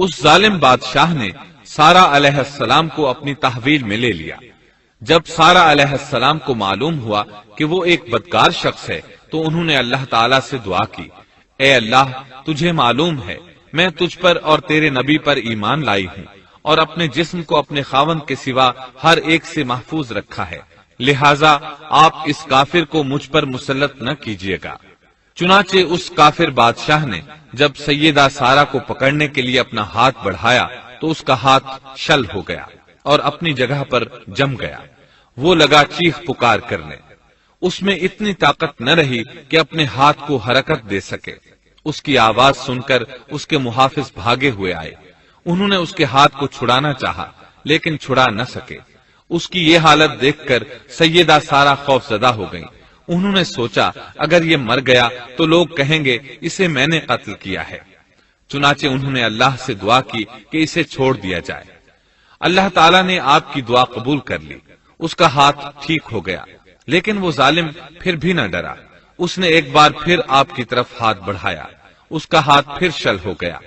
اس ظالم بادشاہ نے سارا علیہ السلام کو اپنی تحویل میں لے لیا۔ جب سارا علیہ السلام کو معلوم ہوا کہ وہ ایک بدکار شخص ہے تو انہوں نے اللہ تعالیٰ سے دعا کی، اے اللہ، تجھے معلوم ہے میں تجھ پر اور تیرے نبی پر ایمان لائی ہوں اور اپنے جسم کو اپنے خاوند کے سوا ہر ایک سے محفوظ رکھا ہے، لہٰذا آپ اس کافر کو مجھ پر مسلط نہ کیجیے گا۔ چنانچہ اس کافر بادشاہ نے جب سیدہ سارا کو پکڑنے کے لیے اپنا ہاتھ بڑھایا تو اس کا ہاتھ شل ہو گیا اور اپنی جگہ پر جم گیا۔ وہ لگا چیخ پکار کرنے، اس میں اتنی طاقت نہ رہی کہ اپنے ہاتھ کو حرکت دے سکے۔ اس کی آواز سن کر اس کے محافظ بھاگے ہوئے آئے، انہوں نے اس کے ہاتھ کو چھڑانا چاہا لیکن چھڑا نہ سکے۔ اس کی یہ حالت دیکھ کر سیدہ سارا خوف زدہ ہو گئیں۔ انہوں نے سوچا اگر یہ مر گیا تو لوگ کہیں گے اسے میں نے قتل کیا ہے۔ چنانچہ انہوں نے اللہ سے دعا کی کہ اسے چھوڑ دیا جائے۔ اللہ تعالیٰ نے آپ کی دعا قبول کر لی، اس کا ہاتھ ٹھیک ہو گیا، لیکن وہ ظالم پھر بھی نہ ڈرا۔ اس نے ایک بار پھر آپ کی طرف ہاتھ بڑھایا، اس کا ہاتھ پھر شل ہو گیا۔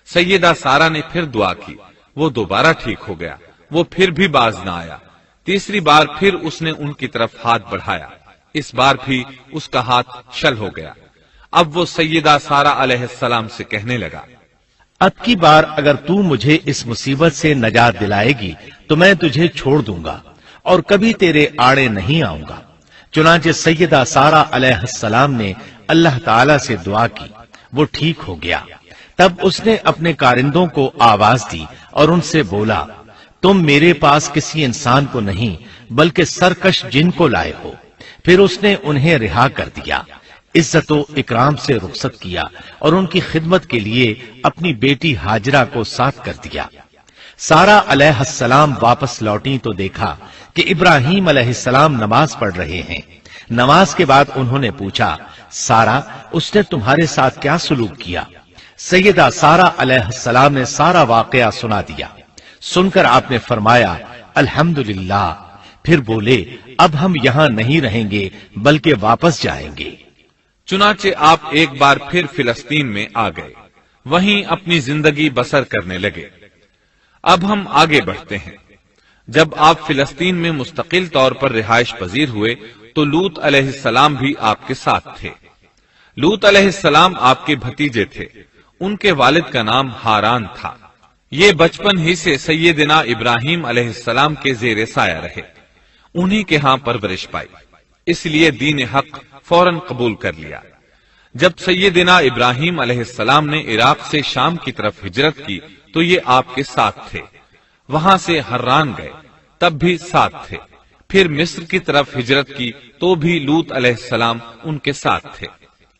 سیدہ سارا نے پھر دعا کی، وہ دوبارہ ٹھیک ہو گیا، وہ پھر بھی باز نہ آیا۔ تیسری بار پھر اس نے ان کی طرف ہاتھ بڑھایا، اس بار بھی اس کا ہاتھ شل ہو گیا۔ اب وہ سیدہ سارا علیہ السلام سے کہنے لگا، اب کی بار اگر تو مجھے اس مصیبت سے نجات دلائے گی تو میں تجھے چھوڑ دوں گا اور کبھی تیرے آڑے نہیں آؤں گا۔ چنانچہ سیدہ سارا علیہ السلام نے اللہ تعالی سے دعا کی، وہ ٹھیک ہو گیا۔ تب اس نے اپنے کارندوں کو آواز دی اور ان سے بولا، تم میرے پاس کسی انسان کو نہیں بلکہ سرکش جن کو لائے ہو۔ پھر اس نے انہیں رہا کر دیا، عزت و اکرام سے رخصت کیا اور ان کی خدمت کے لیے اپنی بیٹی ہاجرہ کو ساتھ کر دیا۔ سارا علیہ السلام واپس لوٹی تو دیکھا کہ ابراہیم علیہ السلام نماز پڑھ رہے ہیں۔ نماز کے بعد انہوں نے پوچھا، سارا، اس نے تمہارے ساتھ کیا سلوک کیا؟ سیدہ سارا علیہ السلام نے سارا واقعہ سنا دیا۔ سن کر آپ نے فرمایا، الحمدللہ۔ پھر بولے، اب ہم یہاں نہیں رہیں گے بلکہ واپس جائیں گے۔ چنانچہ آپ ایک بار پھر فلسطین میں آ گئے، وہیں اپنی زندگی بسر کرنے لگے۔ اب ہم آگے بڑھتے ہیں۔ جب آپ فلسطین میں مستقل طور پر رہائش پذیر ہوئے تو لوط علیہ السلام بھی آپ کے ساتھ تھے۔ لوط علیہ السلام آپ کے بھتیجے تھے، ان کے والد کا نام ہاران تھا۔ یہ بچپن ہی سے سیدنا ابراہیم علیہ السلام کے زیر سایہ رہے، انہی کے ہاں پرورش پائی، اس لیے دین حق فوراً قبول کر لیا۔ جب سیدنا ابراہیم علیہ السلام نے عراق سے شام کی طرف ہجرت کی تو یہ آپ کے ساتھ تھے، وہاں سے حران گئے، تب بھی ساتھ تھے۔ پھر مصر کی طرف ہجرت کی تو بھی لوط علیہ السلام ان کے ساتھ تھے۔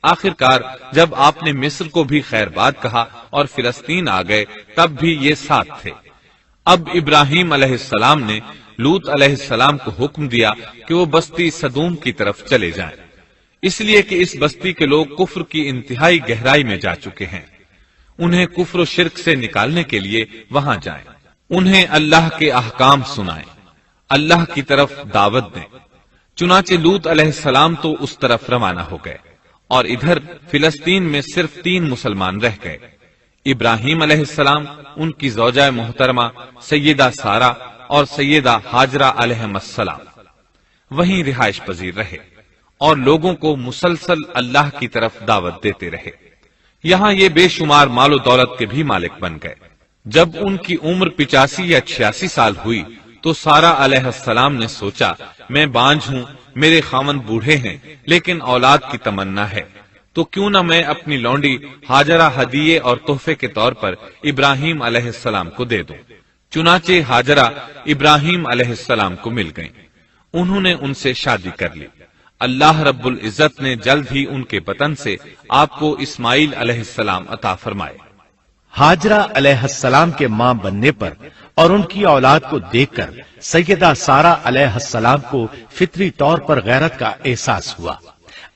آخرکار جب آپ نے مصر کو بھی خیر بات کہا اور فلسطین آ گئے تب بھی یہ ساتھ تھے۔ اب ابراہیم علیہ السلام نے لوط علیہ السلام کو حکم دیا کہ وہ بستی سدوم کی طرف چلے جائیں، اس لیے کہ اس بستی کے لوگ کفر کی انتہائی گہرائی میں جا چکے ہیں، انہیں کفر و شرک سے نکالنے کے لیے وہاں جائیں، انہیں اللہ کے احکام سنائیں، اللہ کی طرف دعوت دیں۔ چنانچہ لوط علیہ السلام تو اس طرف روانہ ہو گئے اور ادھر فلسطین میں صرف 3 مسلمان رہ گئے، ابراہیم علیہ السلام، ان کی زوجہ محترمہ سیدہ سارا اور سیدہ ہاجرہ علیہ السلام، وہیں رہائش پذیر رہے اور لوگوں کو مسلسل اللہ کی طرف دعوت دیتے رہے۔ یہاں یہ بے شمار مال و دولت کے بھی مالک بن گئے۔ جب ان کی عمر 85 یا 86 سال ہوئی تو سارا علیہ السلام نے سوچا، میں بانجھ ہوں، میرے خاوند بوڑھے ہیں لیکن اولاد کی تمنا ہے، تو کیوں نہ میں اپنی لونڈی ہاجرہ ہدیے اور تحفے کے طور پر ابراہیم علیہ السلام کو دے دوں۔ چنانچہ ہاجرہ ابراہیم علیہ السلام کو مل گئیں، انہوں نے ان سے شادی کر لی۔ اللہ رب العزت نے جلد ہی ان کے بطن سے آپ کو اسماعیل علیہ السلام عطا فرمائے۔ ہاجرہ علیہ السلام کے ماں بننے پر اور ان کی اولاد کو دیکھ کر سیدہ سارا علیہ السلام کو فطری طور پر غیرت کا احساس ہوا۔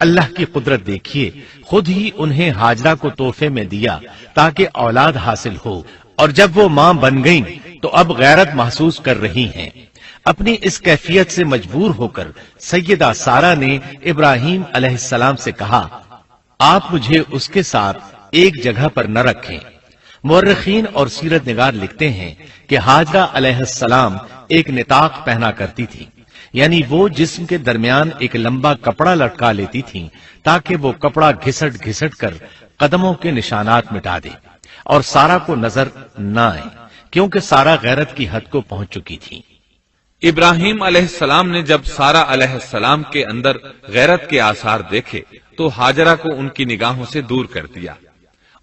اللہ کی قدرت دیکھیے، خود ہی انہیں ہاجرہ کو تحفے میں دیا تاکہ اولاد حاصل ہو، اور جب وہ ماں بن گئیں تو اب غیرت محسوس کر رہی ہیں۔ اپنی اس کیفیت سے مجبور ہو کر سیدہ سارا نے ابراہیم علیہ السلام سے کہا، آپ مجھے اس کے ساتھ ایک جگہ پر نہ رکھیں، مورخین اور سیرت نگار لکھتے ہیں کہ ہاجرہ علیہ السلام ایک نطاق پہنا کرتی تھی، یعنی وہ جسم کے درمیان ایک لمبا کپڑا لٹکا لیتی تھیں تاکہ وہ کپڑا گھسٹ گھسٹ کر قدموں کے نشانات مٹا دے اور سارا کو نظر نہ آئے، کیونکہ سارا غیرت کی حد کو پہنچ چکی تھی۔ ابراہیم علیہ السلام نے جب سارا علیہ السلام کے اندر غیرت کے آثار دیکھے تو ہاجرہ کو ان کی نگاہوں سے دور کر دیا۔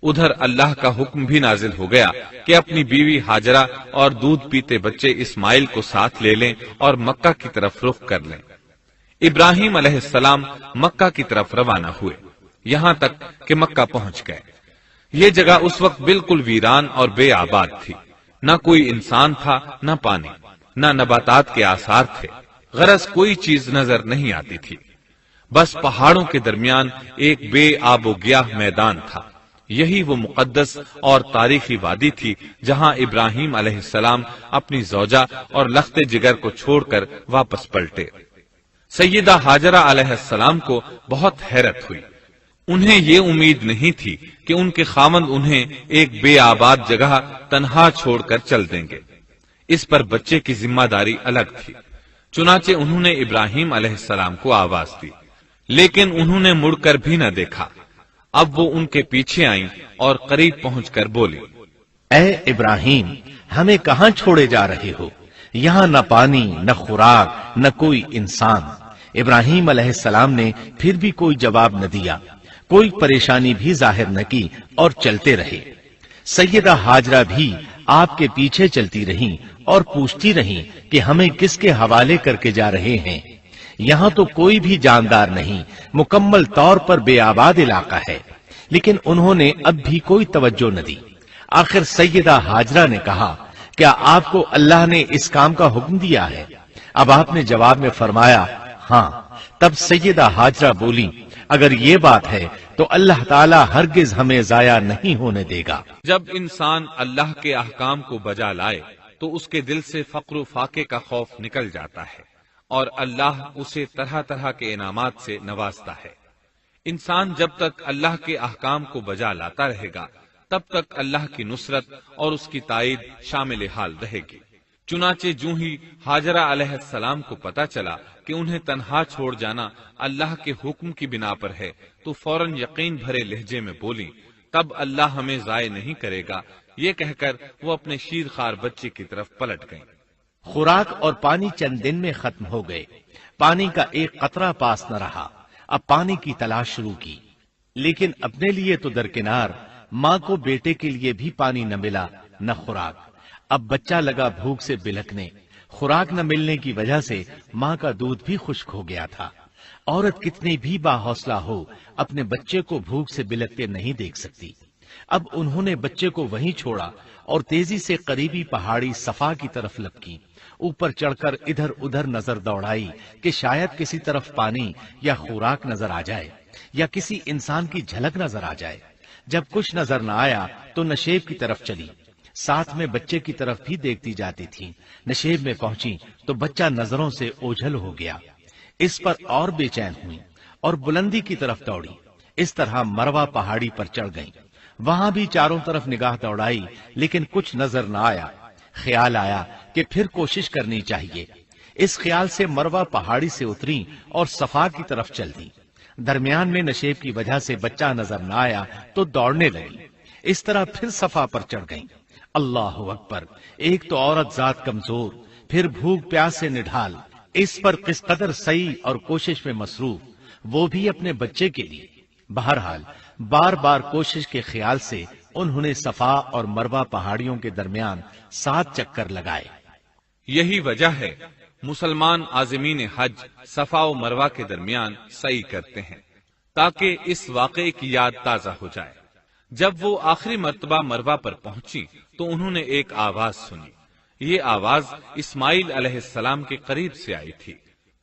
ادھر اللہ کا حکم بھی نازل ہو گیا کہ اپنی بیوی ہاجرہ اور دودھ پیتے بچے اسماعیل کو ساتھ لے لیں اور مکہ کی طرف رخ کر لیں۔ ابراہیم علیہ السلام مکہ کی طرف روانہ ہوئے، یہاں تک کہ مکہ پہنچ گئے۔ یہ جگہ اس وقت بالکل ویران اور بے آباد تھی، نہ کوئی انسان تھا، نہ پانی، نہ نباتات کے آثار تھے، غرض کوئی چیز نظر نہیں آتی تھی، بس پہاڑوں کے درمیان ایک بے آب و گیاہ میدان تھا۔ یہی وہ مقدس اور تاریخی وادی تھی جہاں ابراہیم علیہ السلام اپنی زوجہ اور لخت جگر کو چھوڑ کر واپس پلٹے۔ سیدہ ہاجرہ علیہ السلام کو بہت حیرت ہوئی، انہیں یہ امید نہیں تھی کہ ان کے خاوند انہیں ایک بے آباد جگہ تنہا چھوڑ کر چل دیں گے، اس پر بچے کی ذمہ داری الگ تھی۔ چنانچہ انہوں نے ابراہیم علیہ السلام کو آواز دی، لیکن انہوں نے مڑ کر بھی نہ دیکھا۔ اب وہ ان کے پیچھے آئیں اور قریب پہنچ کر بولی، اے ابراہیم، ہمیں کہاں چھوڑے جا رہے ہو؟ یہاں نہ پانی، نہ خوراک، نہ کوئی انسان۔ ابراہیم علیہ السلام نے پھر بھی کوئی جواب نہ دیا، کوئی پریشانی بھی ظاہر نہ کی اور چلتے رہے۔ سیدہ ہاجرہ بھی آپ کے پیچھے چلتی رہیں اور پوچھتی رہیں کہ ہمیں کس کے حوالے کر کے جا رہے ہیں؟ یہاں تو کوئی بھی جاندار نہیں، مکمل طور پر بے آباد علاقہ ہے، لیکن انہوں نے اب بھی کوئی توجہ نہ دی۔ آخر سیدہ ہاجرہ نے کہا، کیا آپ کو اللہ نے اس کام کا حکم دیا ہے؟ اب آپ نے جواب میں فرمایا، ہاں۔ تب سیدہ ہاجرہ بولی، اگر یہ بات ہے تو اللہ تعالیٰ ہرگز ہمیں ضائع نہیں ہونے دے گا۔ جب انسان اللہ کے احکام کو بجا لائے تو اس کے دل سے فقر و فاقے کا خوف نکل جاتا ہے اور اللہ اسے طرح طرح کے انعامات سے نوازتا ہے۔ انسان جب تک اللہ کے احکام کو بجا لاتا رہے گا تب تک اللہ کی نصرت اور اس کی تائید شامل حال رہے گی۔ چنانچہ جو ہی ہاجرہ علیہ السلام کو پتا چلا کہ انہیں تنہا چھوڑ جانا اللہ کے حکم کی بنا پر ہے تو فوراً یقین بھرے لہجے میں بولی، تب اللہ ہمیں ضائع نہیں کرے گا۔ یہ کہہ کر وہ اپنے شیر خوار بچے کی طرف پلٹ گئیں۔ خوراک اور پانی چند دن میں ختم ہو گئے، پانی کا ایک قطرہ پاس نہ رہا۔ اب پانی کی تلاش شروع کی، لیکن اپنے لیے تو درکنار، ماں کو بیٹے کے لیے بھی پانی نہ ملا نہ خوراک۔ اب بچہ لگا بھوک سے بلکنے، خوراک نہ ملنے کی وجہ سے ماں کا دودھ بھی خشک ہو گیا تھا۔ عورت کتنی بھی باحوصلہ ہو اپنے بچے کو بھوک سے بلکتے نہیں دیکھ سکتی۔ اب انہوں نے بچے کو وہیں چھوڑا اور تیزی سے قریبی پہاڑی صفا کی طرف لپکی۔ اوپر چڑھ کر ادھر ادھر نظر دوڑائی کہ شاید کسی طرف پانی یا خوراک نظر آ جائے یا کسی انسان کی جھلک نظر آ جائے۔ جب کچھ نظر نہ آیا تو نشیب کی طرف چلی، ساتھ میں بچے کی طرف بھی دیکھتی جاتی تھی۔ نشیب میں پہنچی تو بچہ نظروں سے اوجھل ہو گیا۔ اس پر اور بے چین ہوئی اور بلندی کی طرف دوڑی۔ اس طرح مروہ پہاڑی پر چڑھ گئی۔ وہاں بھی چاروں طرف نگاہ دوڑائی لیکن کچھ نظر نہ آیا۔ خیال آیا کہ پھر کوشش کرنی چاہیے۔ اس خیال سے مروہ پہاڑی سے اتری اور صفا کی طرف چل دی۔ درمیان میں نشیب کی وجہ سے بچہ نظر نہ آیا تو دوڑنے لگی۔ اس طرح پھر صفا پر چڑھ گئی۔ اللہ اکبر! ایک تو عورت ذات کمزور، پھر بھوک پیاس سے نڈھال، اس پر کس قدر سعی اور کوشش میں مصروف، وہ بھی اپنے بچے کے لیے۔ بہرحال بار بار کوشش کے خیال سے انہوں نے صفا اور مروہ پہاڑیوں کے درمیان 7 چکر لگائے۔ یہی وجہ ہے مسلمان عازمین حج صفا و مروہ کے درمیان سعی کرتے ہیں تاکہ اس واقعے کی یاد تازہ ہو جائے۔ جب وہ آخری مرتبہ مروہ پر پہنچی تو انہوں نے ایک آواز سنی۔ یہ آواز اسماعیل علیہ السلام کے قریب سے آئی تھی۔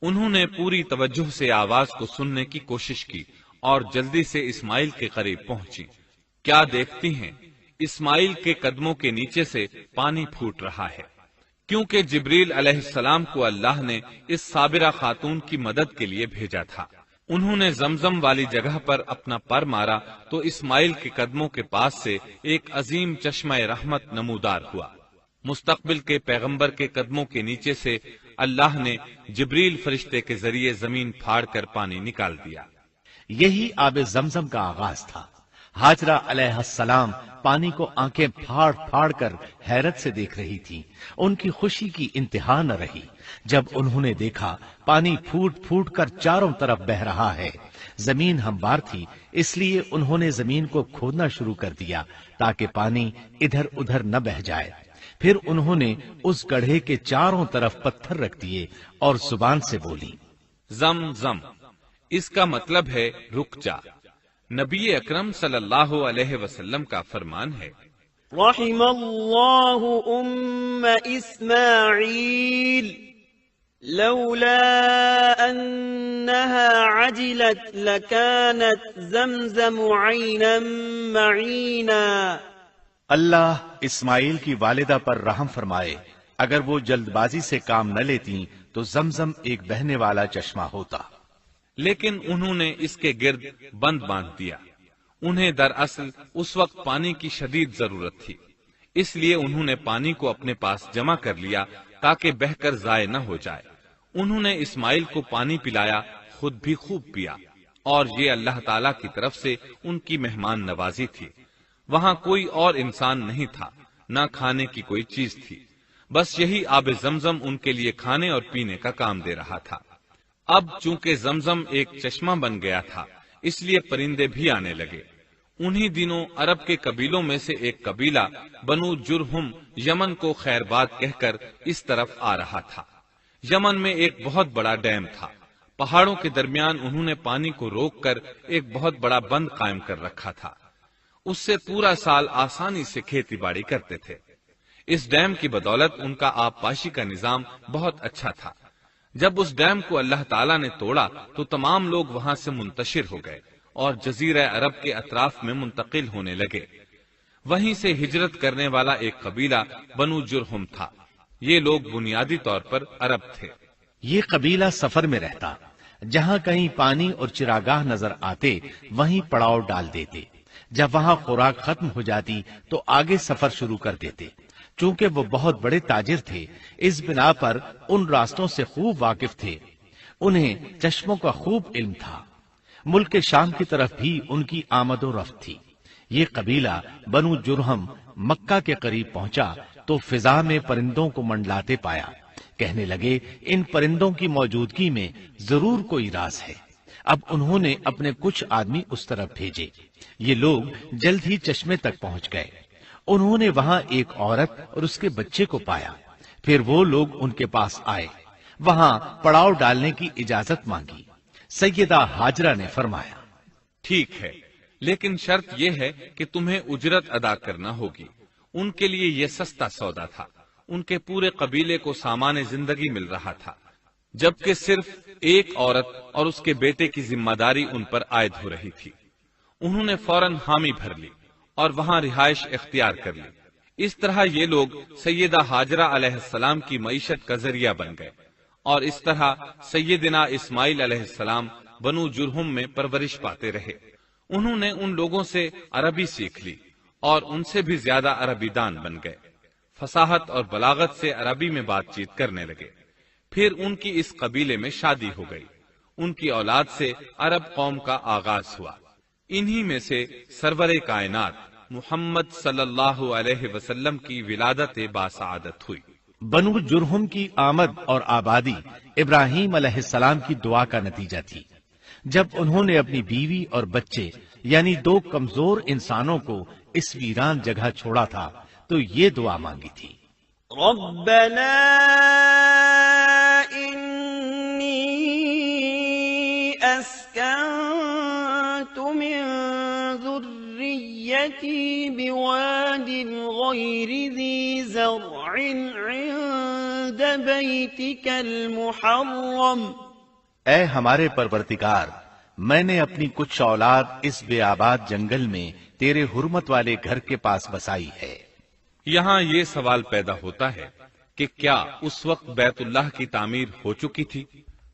انہوں نے پوری توجہ سے آواز کو سننے کی کوشش کی اور جلدی سے اسماعیل کے قریب پہنچی۔ کیا دیکھتی ہیں؟ اسماعیل کے قدموں کے نیچے سے پانی پھوٹ رہا ہے، کیونکہ جبریل علیہ السلام کو اللہ نے اس صابرہ خاتون کی مدد کے لیے بھیجا تھا۔ انہوں نے زمزم والی جگہ پر اپنا پر مارا تو اسماعیل کے قدموں کے پاس سے ایک عظیم چشمہ رحمت نمودار ہوا۔ مستقبل کے پیغمبر کے قدموں کے نیچے سے اللہ نے جبریل فرشتے کے ذریعے زمین پھاڑ کر پانی نکال دیا۔ یہی آب زمزم کا آغاز تھا۔ ہاجرہ علیہ السلام پانی کو آنکھیں پھاڑ پھاڑ کر حیرت سے دیکھ رہی تھی۔ ان کی خوشی کی انتہا نہ رہی جب انہوں نے دیکھا پانی پھوٹ پھوٹ کر چاروں طرف بہ رہا ہے۔ زمین ہموار تھی، اس لیے انہوں نے زمین کو کھودنا شروع کر دیا تاکہ پانی ادھر ادھر نہ بہ جائے۔ پھر انہوں نے اس گڑھے کے چاروں طرف پتھر رکھ دیے اور زبان سے بولی، زم زم، اس کا مطلب ہے رک جا۔ نبی اکرم صلی اللہ علیہ وسلم کا فرمان ہے، رحم اللہ اسماعیل لولا انها عجلت لكانت زمزم عینا معینا۔ اللہ اسماعیل کی والدہ پر رحم فرمائے، اگر وہ جلد بازی سے کام نہ لیتی تو زمزم ایک بہنے والا چشمہ ہوتا۔ لیکن انہوں نے اس کے گرد بند باندھ دیا۔ انہیں دراصل اس وقت پانی کی شدید ضرورت تھی، اس لیے انہوں نے پانی کو اپنے پاس جمع کر لیا تاکہ بہہ کر ضائع نہ ہو جائے۔ انہوں نے اسماعیل کو پانی پلایا، خود بھی خوب پیا، اور یہ اللہ تعالی کی طرف سے ان کی مہمان نوازی تھی۔ وہاں کوئی اور انسان نہیں تھا، نہ کھانے کی کوئی چیز تھی، بس یہی آب زمزم ان کے لیے کھانے اور پینے کا کام دے رہا تھا۔ اب چونکہ زمزم ایک چشمہ بن گیا تھا، اس لیے پرندے بھی آنے لگے۔ انہی دنوں عرب کے قبیلوں میں سے ایک قبیلہ بنو جرہم یمن کو خیر باد کہہ کر اس طرف آ رہا تھا۔ یمن میں ایک بہت بڑا ڈیم تھا۔ پہاڑوں کے درمیان انہوں نے پانی کو روک کر ایک بہت بڑا بند قائم کر رکھا تھا۔ اس سے پورا سال آسانی سے کھیتی باڑی کرتے تھے۔ اس ڈیم کی بدولت ان کا آب پاشی کا نظام بہت اچھا تھا۔ جب اس ڈیم کو اللہ تعالیٰ نے توڑا تو تمام لوگ وہاں سے منتشر ہو گئے اور جزیرہ عرب کے اطراف میں منتقل ہونے لگے۔ وہیں سے ہجرت کرنے والا ایک قبیلہ بنو جرہم تھا۔ یہ لوگ بنیادی طور پر عرب تھے۔ یہ قبیلہ سفر میں رہتا، جہاں کہیں پانی اور چراگاہ نظر آتے وہیں پڑاؤ ڈال دیتے۔ جب وہاں خوراک ختم ہو جاتی تو آگے سفر شروع کر دیتے۔ چونکہ وہ بہت بڑے تاجر تھے، اس بنا پر ان راستوں سے خوب واقف تھے۔ انہیں چشموں کا خوب علم تھا۔ ملک شام کی طرف بھی ان کی آمد و رفت تھی۔ یہ قبیلہ بنو جرہم مکہ کے قریب پہنچا تو فضا میں پرندوں کو منڈلاتے پایا۔ کہنے لگے، ان پرندوں کی موجودگی میں ضرور کوئی راز ہے۔ اب انہوں نے اپنے کچھ آدمی اس طرف بھیجے۔ یہ لوگ جلد ہی چشمے تک پہنچ گئے۔ انہوں نے وہاں ایک عورت اور اس کے بچے کو پایا۔ پھر وہ لوگ ان کے پاس آئے، وہاں پڑاؤ ڈالنے کی اجازت مانگی۔ سیدہ ہاجرہ نے فرمایا، ٹھیک ہے، لیکن شرط یہ ہے کہ تمہیں اجرت ادا کرنا ہوگی۔ ان کے لیے یہ سستا سودا تھا۔ ان کے پورے قبیلے کو سامان زندگی مل رہا تھا، جبکہ صرف ایک عورت اور اس کے بیٹے کی ذمہ داری ان پر عائد ہو رہی تھی۔ انہوں نے فوراً حامی بھر لی اور وہاں رہائش اختیار کر لی۔ اس طرح یہ لوگ سیدہ ہاجرہ علیہ السلام کی معیشت کا ذریعہ بن گئے، اور اس طرح سیدنا اسماعیل علیہ السلام بنو جرہم میں پرورش پاتے رہے۔ انہوں نے ان لوگوں سے عربی سیکھ لی اور ان سے بھی زیادہ عربی دان بن گئے۔ فصاحت اور بلاغت سے عربی میں بات چیت کرنے لگے۔ پھر ان کی اس قبیلے میں شادی ہو گئی۔ ان کی اولاد سے عرب قوم کا آغاز ہوا۔ انہی میں سے سرور کائنات محمد صلی اللہ علیہ وسلم کی ولادت باسعادت ہوئی۔ بنو جرہم کی آمد اور آبادی ابراہیم علیہ السلام کی دعا کا نتیجہ تھی۔ جب انہوں نے اپنی بیوی اور بچے یعنی دو کمزور انسانوں کو اس ویران جگہ چھوڑا تھا تو یہ دعا مانگی تھی، ربنا انی اسکنت من ذریتی بواد غیر ذی زرع عند بیتک المحرم۔ اے ہمارے پروردگار، میں نے اپنی کچھ اولاد اس بے آباد جنگل میں تیرے حرمت والے گھر کے پاس بسائی ہے۔ یہاں یہ سوال پیدا ہوتا ہے کہ کیا اس وقت بیت اللہ کی تعمیر ہو چکی تھی؟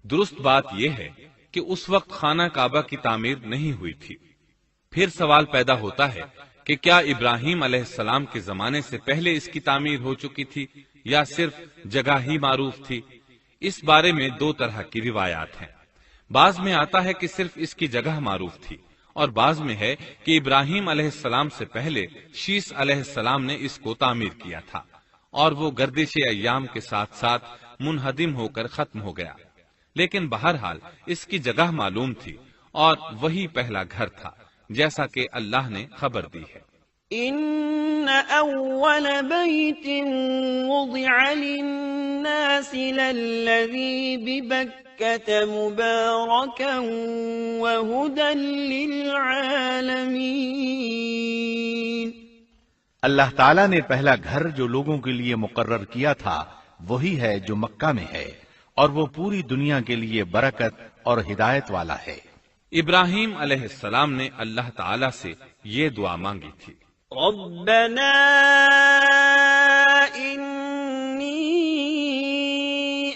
درست بات یہ ہے کہ اس وقت خانہ کعبہ کی تعمیر نہیں ہوئی تھی۔ پھر سوال پیدا ہوتا ہے کہ کیا ابراہیم علیہ السلام کے زمانے سے پہلے اس کی تعمیر ہو چکی تھی یا صرف جگہ ہی معروف تھی؟ اس بارے میں دو طرح کی روایات ہیں۔ بعض میں آتا ہے کہ صرف اس کی جگہ معروف تھی، اور بعض میں ہے کہ ابراہیم علیہ السلام سے پہلے شیس علیہ السلام نے اس کو تعمیر کیا تھا، اور وہ گردش ایام کے ساتھ ساتھ منہدم ہو کر ختم ہو گیا۔ لیکن بہرحال اس کی جگہ معلوم تھی، اور وہی پہلا گھر تھا، جیسا کہ اللہ نے خبر دی ہے۔ إن أول بيت وضع للناس للذي ببكة مباركا وهدى للعالمين۔ اللہ تعالیٰ نے پہلا گھر جو لوگوں کے لیے مقرر کیا تھا وہی ہے جو مکہ میں ہے، اور وہ پوری دنیا کے لیے برکت اور ہدایت والا ہے۔ ابراہیم علیہ السلام نے اللہ تعالیٰ سے یہ دعا مانگی تھی، ربنا إني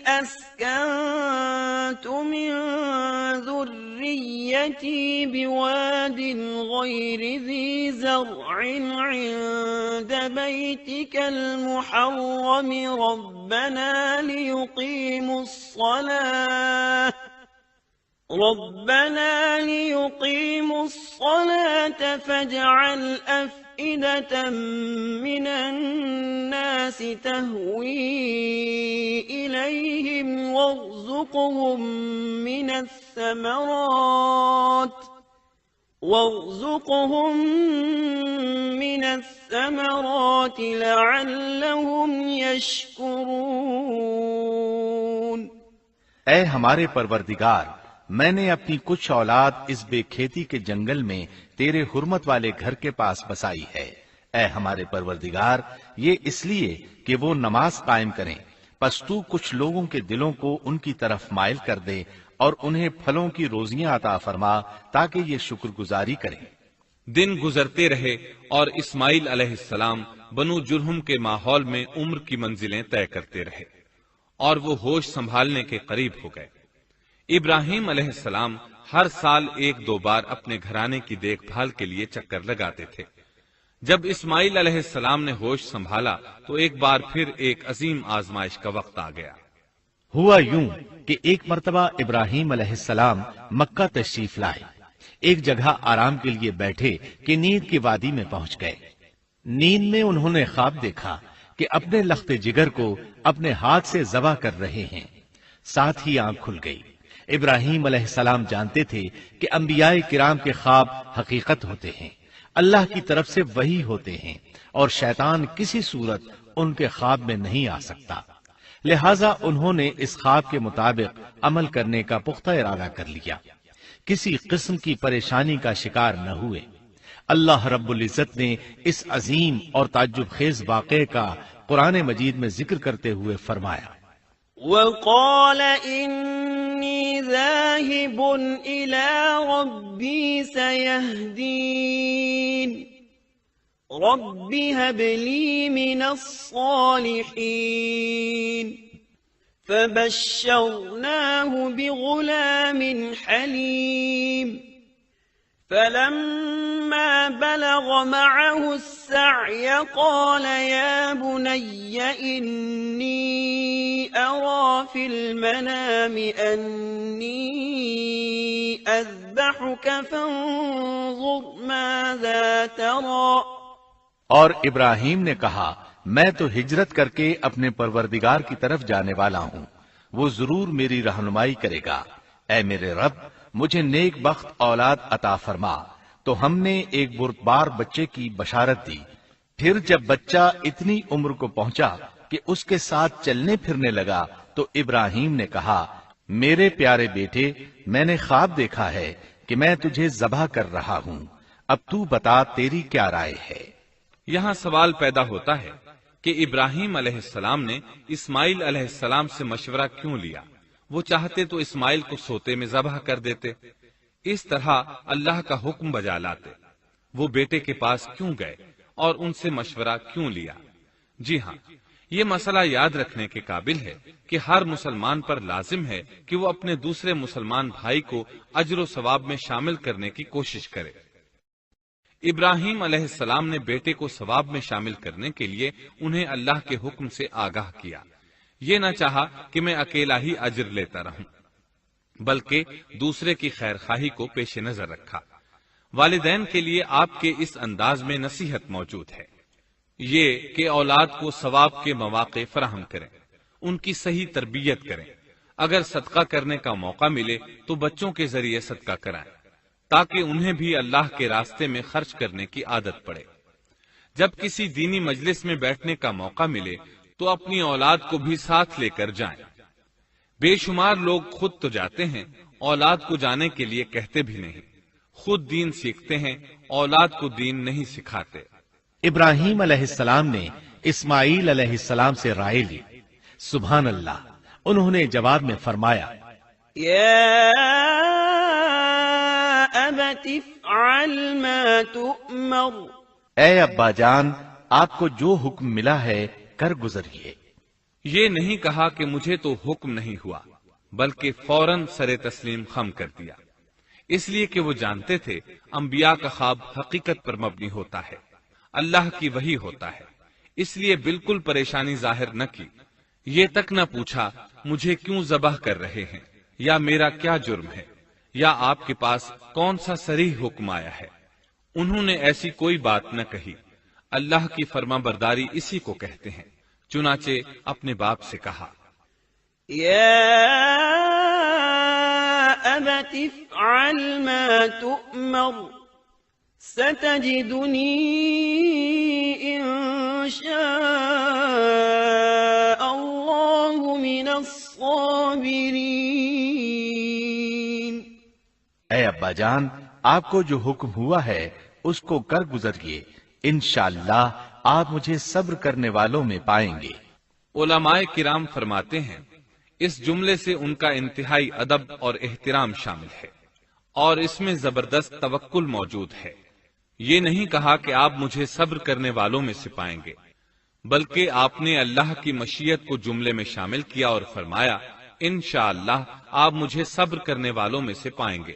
أسكنت من ذريتي بواد غير ذي زرع عند بيتك المحرم ربنا ليقيموا الصلاة فاجعل أفئدة من الناس تهوي إليهم وارزقهم من الثمرات لعلهم يشكرون۔ اے ہمارے پروردگار، میں نے اپنی کچھ اولاد اس بے کھیتی کے جنگل میں تیرے حرمت والے گھر کے پاس بسائی ہے۔ اے ہمارے پروردگار، یہ اس لیے کہ وہ نماز قائم کریں، پس تو کچھ لوگوں کے دلوں کو ان کی طرف مائل کر دے اور انہیں پھلوں کی روزیاں عطا فرما تاکہ یہ شکر گزاری کریں۔ دن گزرتے رہے اور اسماعیل علیہ السلام بنو جرہم کے ماحول میں عمر کی منزلیں طے کرتے رہے، اور وہ ہوش سنبھالنے کے قریب ہو گئے۔ ابراہیم علیہ السلام ہر سال ایک دو بار اپنے گھرانے کی دیکھ بھال کے لیے چکر لگاتے تھے۔ جب اسماعیل علیہ السلام نے ہوش سنبھالا تو ایک بار پھر ایک عظیم آزمائش کا وقت آ گیا۔ ہوا یوں کہ ایک مرتبہ ابراہیم علیہ السلام مکہ تشریف لائے، ایک جگہ آرام کے لیے بیٹھے کہ نیند کی وادی میں پہنچ گئے۔ نیند میں انہوں نے خواب دیکھا کہ اپنے لخت جگر کو اپنے ہاتھ سے ذبح کر رہے ہیں، ساتھ ہی آنکھ کھل گئی۔ ابراہیم علیہ السلام جانتے تھے کہ انبیاء کرام کے خواب حقیقت ہوتے ہیں، اللہ کی طرف سے وحی ہوتے ہیں، اور شیطان کسی صورت ان کے خواب میں نہیں آ سکتا۔ لہٰذا انہوں نے اس خواب کے مطابق عمل کرنے کا پختہ ارادہ کر لیا، کسی قسم کی پریشانی کا شکار نہ ہوئے۔ اللہ رب العزت نے اس عظیم اور تعجب خیز واقعے کا قرآن مجید میں ذکر کرتے ہوئے فرمایا، وقال إني ذاهب إلى ربي سيهدين رب هب لي من الصالحين فبشرناه بغلام حليم فلما بلغ معه السعي قال يا بني إني أرى في المنام أني أذبحك فانظر ماذا ترى۔ اور ابراہیم نے کہا، میں تو ہجرت کر کے اپنے پروردگار کی طرف جانے والا ہوں، وہ ضرور میری رہنمائی کرے گا۔ اے میرے رب، مجھے نیک بخت اولاد عطا فرما۔ تو ہم نے ایک بردبار بچے کی بشارت دی۔ پھر جب بچہ اتنی عمر کو پہنچا کہ اس کے ساتھ چلنے پھرنے لگا تو ابراہیم نے کہا، میرے پیارے بیٹے، میں نے خواب دیکھا ہے کہ میں تجھے ذبح کر رہا ہوں، اب تو بتا تیری کیا رائے ہے۔ یہاں سوال پیدا ہوتا ہے کہ ابراہیم علیہ السلام نے اسماعیل علیہ السلام سے مشورہ کیوں لیا؟ وہ چاہتے تو اسماعیل کو سوتے میں ذبح کر دیتے، اس طرح اللہ کا حکم بجا لاتے۔ وہ بیٹے کے پاس کیوں گئے اور ان سے مشورہ کیوں لیا؟ جی ہاں، یہ مسئلہ یاد رکھنے کے قابل ہے کہ ہر مسلمان پر لازم ہے کہ وہ اپنے دوسرے مسلمان بھائی کو اجر و ثواب میں شامل کرنے کی کوشش کرے۔ ابراہیم علیہ السلام نے بیٹے کو ثواب میں شامل کرنے کے لیے انہیں اللہ کے حکم سے آگاہ کیا۔ یہ نہ چاہا کہ میں اکیلا ہی اجر لیتا رہوں، بلکہ دوسرے کی خیر خواہی کو پیش نظر رکھا۔ والدین کے لیے آپ کے اس انداز میں نصیحت موجود ہے، یہ کہ اولاد کو ثواب کے مواقع فراہم کریں، ان کی صحیح تربیت کریں۔ اگر صدقہ کرنے کا موقع ملے تو بچوں کے ذریعے صدقہ کرائیں، تاکہ انہیں بھی اللہ کے راستے میں خرچ کرنے کی عادت پڑے۔ جب کسی دینی مجلس میں بیٹھنے کا موقع ملے تو اپنی اولاد کو بھی ساتھ لے کر جائیں۔ بے شمار لوگ خود تو جاتے ہیں، اولاد کو جانے کے لیے کہتے بھی نہیں۔ خود دین سیکھتے ہیں، اولاد کو دین نہیں سکھاتے۔ ابراہیم علیہ السلام نے اسماعیل علیہ السلام سے رائے لی۔ سبحان اللہ، انہوں نے جواب میں فرمایا، يا أبت افعل ما تؤمر اے ابا جان، آپ کو جو حکم ملا ہے کر گزریے۔ یہ نہیں کہا کہ مجھے تو حکم نہیں ہوا، بلکہ فوراً سر تسلیم خم کر دیا، اس لیے کہ وہ جانتے تھے انبیاء کا خواب حقیقت پر مبنی ہوتا ہے، اللہ کی وحی ہوتا ہے، اس لیے بالکل پریشانی ظاہر نہ کی۔ یہ تک نہ پوچھا مجھے کیوں ذبح کر رہے ہیں، یا میرا کیا جرم ہے، یا آپ کے پاس کون سا صریح حکم آیا ہے۔ انہوں نے ایسی کوئی بات نہ کہی۔ اللہ کی فرما برداری اسی کو کہتے ہیں۔ چنانچہ اپنے باپ سے کہا، يا أبت افعل ما تؤمر ستجدني إن شاء الله من الصابرين۔ اے ابا جان، آپ کو جو حکم ہوا ہے اس کو کر گزریے، انشاءاللہ آپ مجھے صبر کرنے والوں میں پائیں گے۔ علماء کرام فرماتے ہیں اس جملے سے ان کا انتہائی ادب اور احترام شامل ہے، اور اس میں زبردست توکل موجود ہے۔ یہ نہیں کہا کہ آپ مجھے صبر کرنے والوں میں سے پائیں گے، بلکہ آپ نے اللہ کی مشیت کو جملے میں شامل کیا اور فرمایا انشاءاللہ آپ مجھے صبر کرنے والوں میں سے پائیں گے۔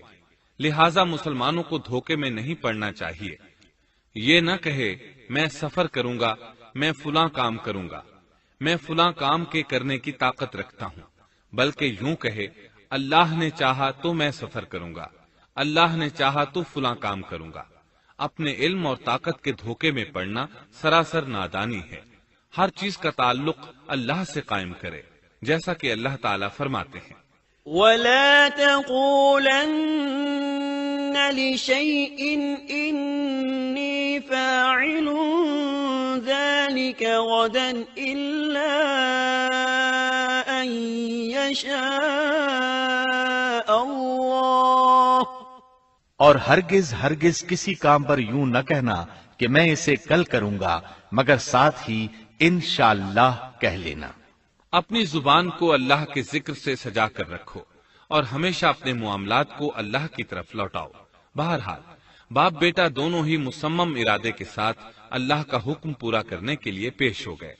لہٰذا مسلمانوں کو دھوکے میں نہیں پڑنا چاہیے۔ یہ نہ کہے میں سفر کروں گا، میں فلاں کام کروں گا، میں فلاں کام کے کرنے کی طاقت رکھتا ہوں، بلکہ یوں کہے اللہ نے چاہا تو میں سفر کروں گا، اللہ نے چاہا تو فلاں کام کروں گا۔ اپنے علم اور طاقت کے دھوکے میں پڑنا سراسر نادانی ہے۔ ہر چیز کا تعلق اللہ سے قائم کرے، جیسا کہ اللہ تعالیٰ فرماتے ہیں، ولا تقولن لشيء إني فاعل ذلك غدا إلا أن يشاء الله۔ اور ہرگز ہرگز کسی کام پر یوں نہ کہنا کہ میں اسے کل کروں گا، مگر ساتھ ہی انشاءاللہ کہہ لینا۔ اپنی زبان کو اللہ کے ذکر سے سجا کر رکھو اور ہمیشہ اپنے معاملات کو اللہ کی طرف لوٹاؤ۔ بہرحال باپ بیٹا دونوں ہی مصمم ارادے کے ساتھ اللہ کا حکم پورا کرنے کے لیے پیش ہو گئے۔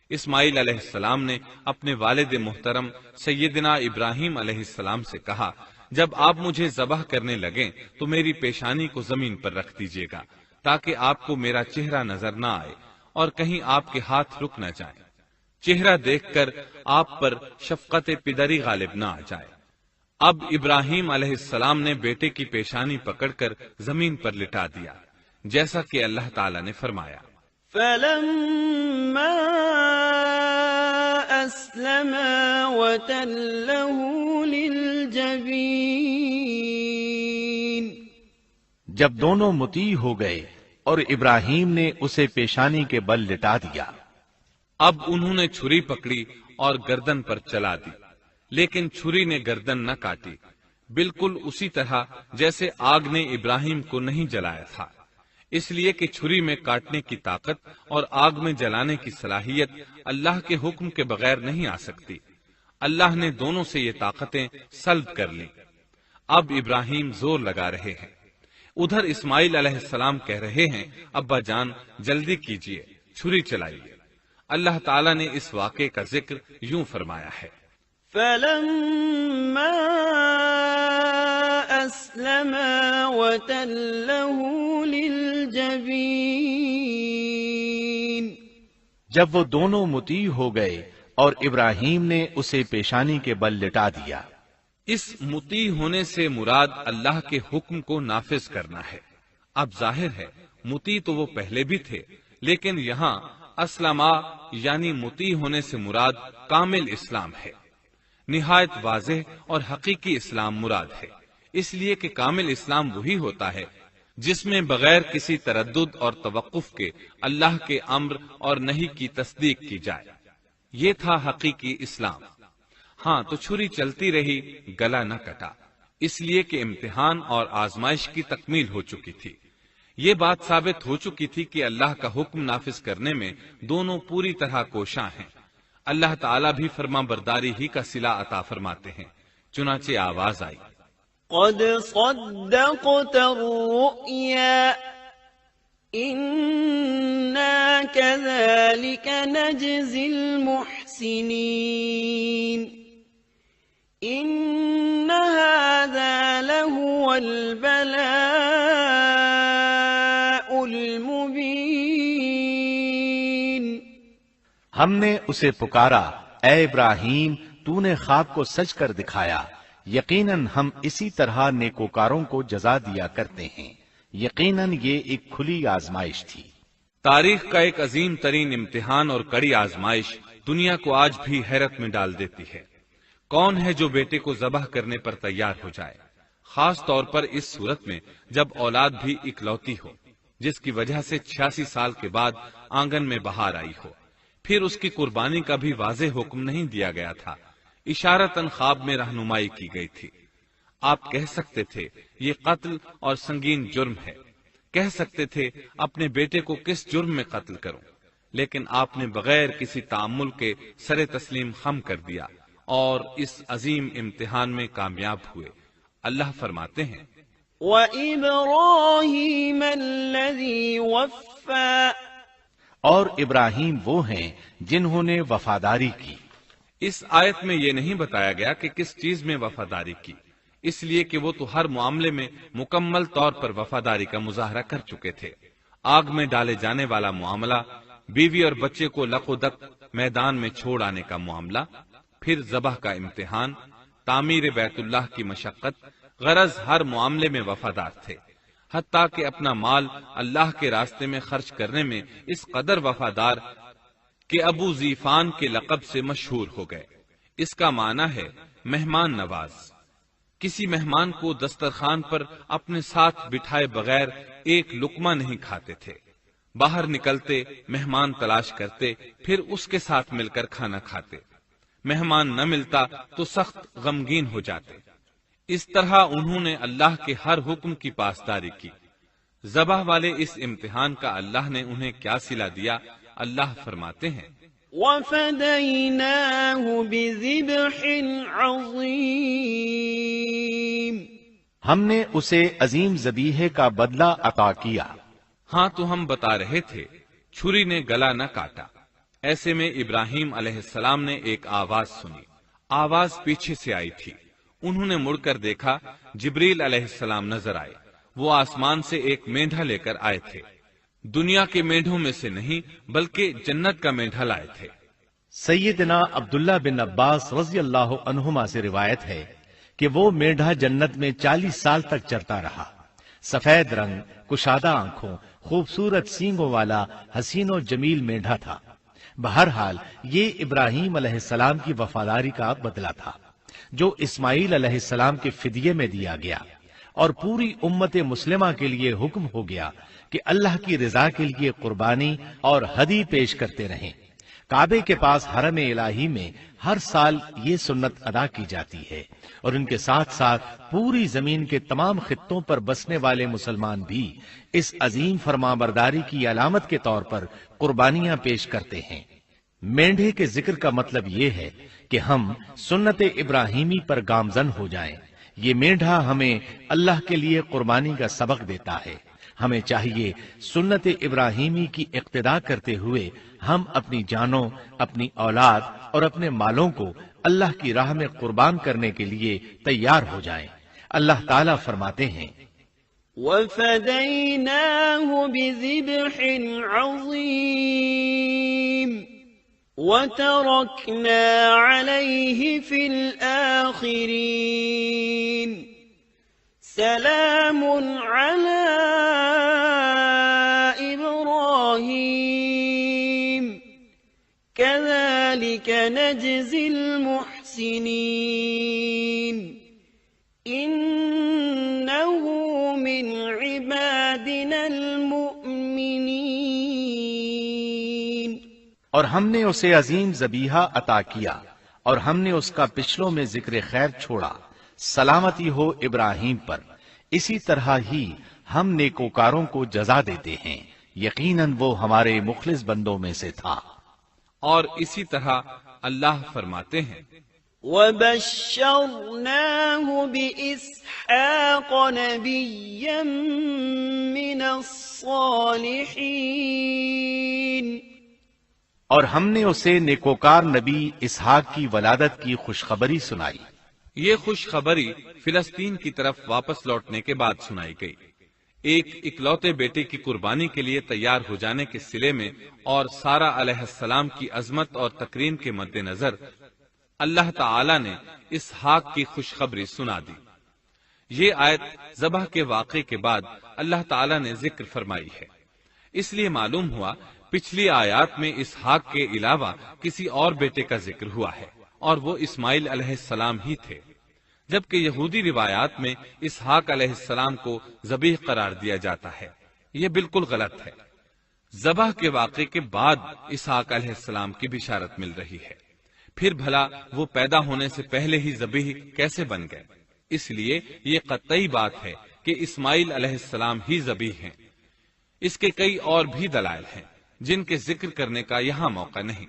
اسماعیل علیہ السلام نے اپنے والد محترم سیدنا ابراہیم علیہ السلام سے کہا، جب آپ مجھے ذبح کرنے لگیں تو میری پیشانی کو زمین پر رکھ دیجیے گا، تاکہ آپ کو میرا چہرہ نظر نہ آئے اور کہیں آپ کے ہاتھ رک نہ جائیں۔ چہرہ دیکھ کر آپ پر شفقت پدری غالب نہ آ جائے۔ اب ابراہیم علیہ السلام نے بیٹے کی پیشانی پکڑ کر زمین پر لٹا دیا، جیسا کہ اللہ تعالیٰ نے فرمایا، فلما أسلما وتله للجبين۔ جب دونوں مطیع ہو گئے اور ابراہیم نے اسے پیشانی کے بل لٹا دیا۔ اب انہوں نے چھری پکڑی اور گردن پر چلا دی، لیکن چھری نے گردن نہ کاٹی، بالکل اسی طرح جیسے آگ نے ابراہیم کو نہیں جلایا تھا، اس لیے کہ چھری میں کاٹنے کی طاقت اور آگ میں جلانے کی صلاحیت اللہ کے حکم کے بغیر نہیں آ سکتی۔ اللہ نے دونوں سے یہ طاقتیں سلب کر لیں۔ اب ابراہیم زور لگا رہے ہیں، ادھر اسماعیل علیہ السلام کہہ رہے ہیں ابا جان جلدی کیجیے، چھری چلائیے۔ اللہ تعالیٰ نے اس واقعے کا ذکر یوں فرمایا ہے، فَلَمَّا أَسْلَمَا وَتَلَّهُ لِلْجَبِينِ، جب وہ دونوں مطیع ہو گئے اور ابراہیم نے اسے پیشانی کے بل لٹا دیا۔ اس مطیع ہونے سے مراد اللہ کے حکم کو نافذ کرنا ہے۔ اب ظاہر ہے مطیع تو وہ پہلے بھی تھے، لیکن یہاں اسلما یعنی مطیع ہونے سے مراد کامل اسلام ہے۔ نہایت واضح اور حقیقی اسلام مراد ہے، اس لیے کہ کامل اسلام وہی ہوتا ہے جس میں بغیر کسی تردد اور توقف کے اللہ کے امر اور نہی کی تصدیق کی جائے۔ یہ تھا حقیقی اسلام۔ ہاں تو چھری چلتی رہی، گلا نہ کٹا، اس لیے کہ امتحان اور آزمائش کی تکمیل ہو چکی تھی۔ یہ بات ثابت ہو چکی تھی کہ اللہ کا حکم نافذ کرنے میں دونوں پوری طرح کوشاں ہیں۔ اللہ تعالیٰ بھی فرما برداری ہی کا صلہ عطا فرماتے ہیں، چنانچہ آواز آئی، قد صدقت الرؤيا إنا كذلك نجزي المحسنين إن هذا لهو البلاء المبين۔ ہم نے اسے پکارا، اے ابراہیم تو نے خواب کو سچ کر دکھایا، یقیناً ہم اسی طرح نیکوکاروں کو جزا دیا کرتے ہیں۔ یقیناً یہ ایک کھلی آزمائش تھی۔ تاریخ کا ایک عظیم ترین امتحان اور کڑی آزمائش دنیا کو آج بھی حیرت میں ڈال دیتی ہے۔ کون ہے جو بیٹے کو ذبح کرنے پر تیار ہو جائے، خاص طور پر اس صورت میں جب اولاد بھی اکلوتی ہو، جس کی وجہ سے 86 سال کے بعد آنگن میں بہار آئی ہو۔ پھر اس کی قربانی کا بھی واضح حکم نہیں دیا گیا تھا، اشارتاً خواب میں رہنمائی کی گئی تھی۔ آپ کہہ سکتے تھے یہ قتل اور سنگین جرم ہے، کہہ سکتے تھے اپنے بیٹے کو کس جرم میں قتل کروں، لیکن آپ نے بغیر کسی تعامل کے سر تسلیم خم کر دیا اور اس عظیم امتحان میں کامیاب ہوئے۔ اللہ فرماتے ہیں، وَإِبْرَاهِيمَ الَّذِي وَفَّى، اور ابراہیم وہ ہیں جنہوں نے وفاداری کی۔ اس آیت میں یہ نہیں بتایا گیا کہ کس چیز میں وفاداری کی، اس لیے کہ وہ تو ہر معاملے میں مکمل طور پر وفاداری کا مظاہرہ کر چکے تھے۔ آگ میں ڈالے جانے والا معاملہ، بیوی اور بچے کو لق و دق میدان میں چھوڑ آنے کا معاملہ، پھر ذبح کا امتحان، تعمیر بیت اللہ کی مشقت، غرض ہر معاملے میں وفادار تھے، حتیٰ کہ اپنا مال اللہ کے راستے میں خرچ کرنے میں اس قدر وفادار کہ ابو زیفان کے لقب سے مشہور ہو گئے۔ اس کا معنی ہے مہمان نواز۔ کسی مہمان کو دسترخوان پر اپنے ساتھ بٹھائے بغیر ایک لقمہ نہیں کھاتے تھے، باہر نکلتے مہمان تلاش کرتے، پھر اس کے ساتھ مل کر کھانا کھاتے۔ مہمان نہ ملتا تو سخت غمگین ہو جاتے۔ اس طرح انہوں نے اللہ کے ہر حکم کی پاسداری کی۔ ذبح والے اس امتحان کا اللہ نے انہیں کیا صلہ دیا؟ اللہ فرماتے ہیں، وَفَدَيْنَاهُ بِذِبْحٍ عَظِيمٍ، ہم نے اسے عظیم ذبیحے کا بدلہ عطا کیا۔ ہاں تو ہم بتا رہے تھے چھری نے گلا نہ کاٹا۔ ایسے میں ابراہیم علیہ السلام نے ایک آواز سنی۔ آواز پیچھے سے آئی تھی۔ انہوں نے مڑ کر دیکھا، جبریل علیہ السلام نظر آئے۔ وہ آسمان سے ایک مینڈھا لے کر آئے تھے، دنیا کے مینڈھوں میں سے نہیں بلکہ جنت کا مینڈھا لائے تھے۔ سیدنا عبداللہ بن عباس رضی اللہ عنہما سے روایت ہے کہ وہ مینڈھا جنت میں 40 سال تک چرتا رہا۔ سفید رنگ، کشادہ آنکھوں، خوبصورت سینگوں والا حسین و جمیل مینڈھا تھا۔ بہرحال یہ ابراہیم علیہ السلام کی وفاداری کا بدلہ تھا جو اسماعیل علیہ السلام کے فدیے میں دیا گیا، اور پوری امت مسلمہ کے لیے حکم ہو گیا کہ اللہ کی رضا کے لیے قربانی اور ہدی پیش کرتے رہیں۔ کعبے کے پاس حرم الہی میں ہر سال یہ سنت ادا کی جاتی ہے، اور ان کے ساتھ ساتھ پوری زمین کے تمام خطوں پر بسنے والے مسلمان بھی اس عظیم فرمانبرداری کی علامت کے طور پر قربانیاں پیش کرتے ہیں۔ مینڈھے کے ذکر کا مطلب یہ ہے کہ ہم سنت ابراہیمی پر گامزن ہو جائیں۔ یہ مینڈھا ہمیں اللہ کے لیے قربانی کا سبق دیتا ہے۔ ہمیں چاہیے سنت ابراہیمی کی اقتدا کرتے ہوئے ہم اپنی جانوں، اپنی اولاد اور اپنے مالوں کو اللہ کی راہ میں قربان کرنے کے لیے تیار ہو جائیں۔ اللہ تعالیٰ فرماتے ہیں، وَفَدَيْنَاهُ بِذِبْحٍ عَظِيمٍ وَتَرَكْنَا عَلَيْهِ فِي الْآخِرِينَ سَلَامٌ عَلَى إِبْرَاهِيمَ كَذَلِكَ نَجْزِي الْمُحْسِنِينَ إِنَّهُ مِنْ عِبَادِنَا الْمُؤْمِنِينَ۔ اور ہم نے اسے عظیم ذبیحہ عطا کیا اور ہم نے اس کا پچھلوں میں ذکر خیر چھوڑا، سلامتی ہو ابراہیم پر۔ اسی طرح ہی ہم نیکوکاروں کو جزا دیتے ہیں، یقیناً وہ ہمارے مخلص بندوں میں سے تھا۔ اور اسی طرح اللہ فرماتے ہیں، وَبَشَّرْنَاهُ بِإِسْحَاقَ نَبِيًّا مِّنَ الصَّالِحِينَ۔ اور ہم نے اسے نیکوکار نبی اسحاق کی ولادت کی خوشخبری سنائی۔ یہ خوشخبری فلسطین کی طرف واپس لوٹنے کے بعد سنائی گئی۔ ایک اکلوتے بیٹے کی قربانی کے لیے تیار ہو جانے کے صلے میں اور سارہ علیہ السلام کی عظمت اور تکریم کے مد نظر اللہ تعالی نے اسحاق کی خوشخبری سنا دی۔ یہ آیت ذبح کے واقعے کے بعد اللہ تعالی نے ذکر فرمائی ہے، اس لیے معلوم ہوا پچھلی آیات میں اسحاق کے علاوہ کسی اور بیٹے کا ذکر ہوا ہے، اور وہ اسماعیل علیہ السلام ہی تھے، جبکہ یہودی روایات میں اسحاق علیہ السلام کو ذبیح قرار دیا جاتا ہے۔ یہ بالکل غلط ہے۔ ذبح کے واقعے کے بعد اسحاق علیہ السلام کی بشارت مل رہی ہے، پھر بھلا وہ پیدا ہونے سے پہلے ہی ذبیح کیسے بن گئے؟ اس لیے یہ قطعی بات ہے کہ اسماعیل علیہ السلام ہی ذبیح ہیں۔ اس کے کئی اور بھی دلائل ہیں جن کے ذکر کرنے کا یہاں موقع نہیں۔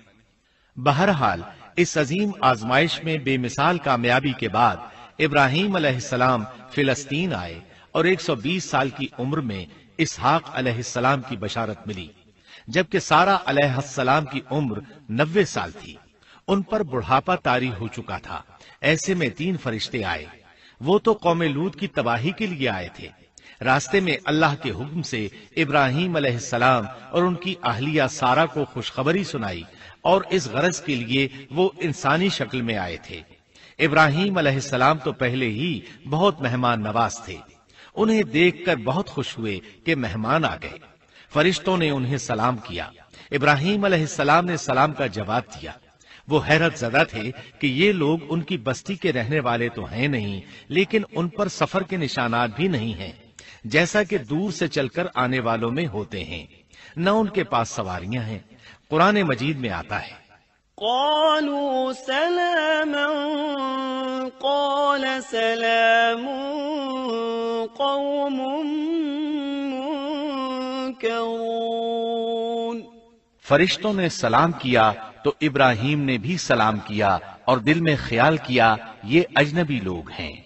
بہرحال اس عظیم آزمائش میں بے مثال کامیابی کے بعد ابراہیم علیہ السلام فلسطین آئے اور 120 سال کی عمر میں اسحاق علیہ السلام کی بشارت ملی، جبکہ سارہ علیہ السلام کی عمر 90 سال تھی۔ ان پر بڑھاپا طاری ہو چکا تھا۔ ایسے میں 3 فرشتے آئے، وہ تو قوم لوط کی تباہی کے لیے آئے تھے۔ راستے میں اللہ کے حکم سے ابراہیم علیہ السلام اور ان کی اہلیہ سارہ کو خوشخبری سنائی، اور اس غرض کے لیے وہ انسانی شکل میں آئے تھے۔ ابراہیم علیہ السلام تو پہلے ہی بہت مہمان نواز تھے، انہیں دیکھ کر بہت خوش ہوئے کہ مہمان آ گئے۔ فرشتوں نے انہیں سلام کیا، ابراہیم علیہ السلام نے سلام کا جواب دیا۔ وہ حیرت زدہ تھے کہ یہ لوگ ان کی بستی کے رہنے والے تو ہیں نہیں، لیکن ان پر سفر کے نشانات بھی نہیں ہیں، جیسا کہ دور سے چل کر آنے والوں میں ہوتے ہیں، نہ ان کے پاس سواریاں ہیں۔ قرآن مجید میں آتا ہے، قالوا سلاما قال سلام قوم منكرون۔ فرشتوں نے سلام کیا تو ابراہیم نے بھی سلام کیا اور دل میں خیال کیا یہ اجنبی لوگ ہیں۔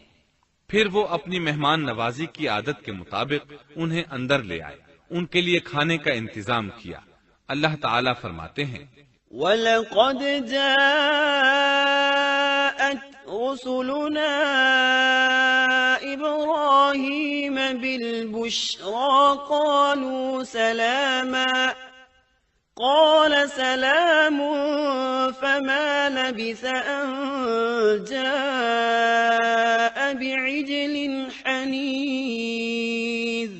پھر وہ اپنی مہمان نوازی کی عادت کے مطابق انہیں اندر لے آئے، ان کے لیے کھانے کا انتظام کیا۔ اللہ تعالیٰ فرماتے ہیں، وَلَقَدْ جَاءَتْ رُسُلُنَا إِبْرَاهِيمَ بِالْبُشْرَى قَالُوا سَلَامًا قَالَ سَلَامٌ فَمَا لَبِثَ أَن جَاءَ بِعِجْلٍ حَنِيذٍ۔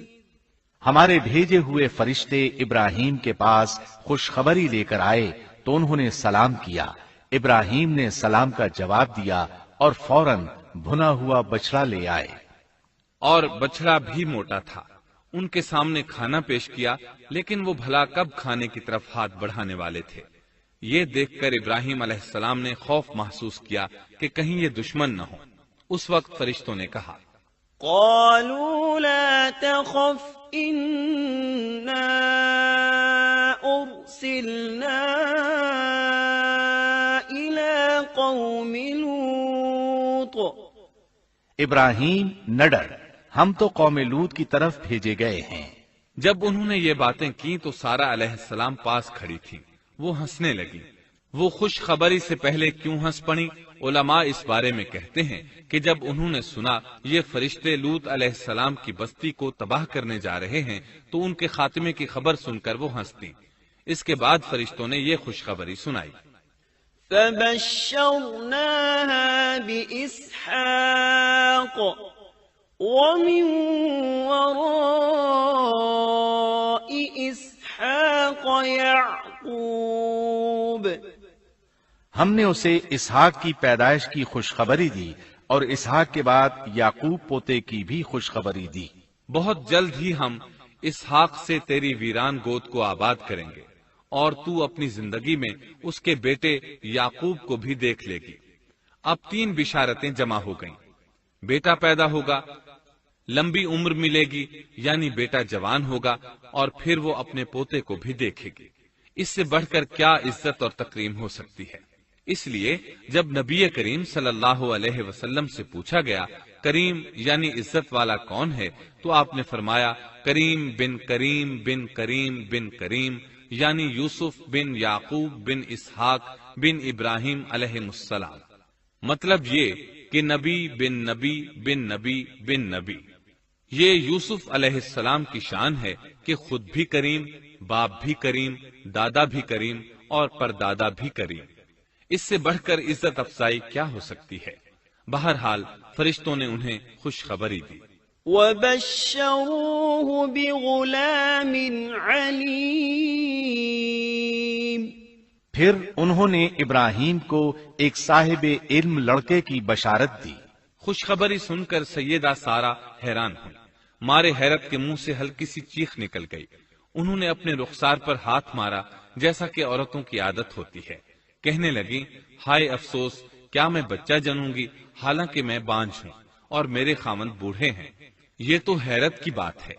ہمارے بھیجے ہوئے فرشتے ابراہیم کے پاس خوشخبری لے کر آئے تو انہوں نے سلام کیا۔ ابراہیم نے سلام کا جواب دیا اور فوراً بھنا ہوا بچڑا لے آئے، اور بچڑا بھی موٹا تھا۔ ان کے سامنے کھانا پیش کیا، لیکن وہ بھلا کب کھانے کی طرف ہاتھ بڑھانے والے تھے۔ یہ دیکھ کر ابراہیم علیہ السلام نے خوف محسوس کیا کہ کہیں یہ دشمن نہ ہو۔ اس وقت فرشتوں نے کہا، قالوا لا تخف إنا أرسلنا إلى قوم لوط۔ ابراہیم نہ ڈر، ہم تو قوم لوط کی طرف بھیجے گئے ہیں۔ جب انہوں نے یہ باتیں کی تو سارا علیہ السلام پاس کھڑی تھی، وہ ہنسنے لگی۔ وہ خوشخبری سے پہلے کیوں ہنس پڑی؟ علماء اس بارے میں کہتے ہیں کہ جب انہوں نے سنا یہ فرشتے لوط علیہ السلام کی بستی کو تباہ کرنے جا رہے ہیں تو ان کے خاتمے کی خبر سن کر وہ ہنستی۔ اس کے بعد فرشتوں نے یہ خوشخبری سنائی۔ فبشرناها بإسحاق ومن وراء إسحاق يعقوب، ہم نے اسے اسحاق کی پیدائش کی خوشخبری دی اور اسحاق کے بعد یعقوب پوتے کی بھی خوشخبری دی۔ بہت جلد ہی ہم اسحاق سے تیری ویران گود کو آباد کریں گے اور تو اپنی زندگی میں اس کے بیٹے یعقوب کو بھی دیکھ لے گی۔ اب 3 بشارتیں جمع ہو گئیں۔ بیٹا پیدا ہوگا، لمبی عمر ملے گی یعنی بیٹا جوان ہوگا، اور پھر وہ اپنے پوتے کو بھی دیکھے گی۔ اس سے بڑھ کر کیا عزت اور تکریم ہو سکتی ہے؟ اس لیے جب نبی کریم صلی اللہ علیہ وسلم سے پوچھا گیا کریم یعنی عزت والا کون ہے تو آپ نے فرمایا کریم بن کریم بن کریم بن کریم، یعنی یوسف بن یعقوب بن اسحاق بن ابراہیم علیہ السلام۔ مطلب یہ کہ نبی بن نبی بن نبی بن نبی۔ یہ یوسف علیہ السلام کی شان ہے کہ خود بھی کریم، باپ بھی کریم، دادا بھی کریم اور پردادا بھی کریم۔ اس سے بڑھ کر عزت افزائی کیا ہو سکتی ہے؟ بہرحال فرشتوں نے انہیں خوشخبری دی۔ وبشروه بغلام علیم، پھر انہوں نے ابراہیم کو ایک صاحب علم لڑکے کی بشارت دی۔ خوشخبری سن کر سیدہ سارا حیران ہوئی، مارے حیرت کے منہ سے ہلکی سی چیخ نکل گئی۔ انہوں نے اپنے رخسار پر ہاتھ مارا جیسا کہ عورتوں کی عادت ہوتی ہے۔ کہنے لگی ہائے افسوس، کیا میں بچہ جنوں گی حالانکہ میں بانجھ ہوں اور میرے خاوند بوڑھے ہیں؟ یہ تو حیرت کی بات ہے۔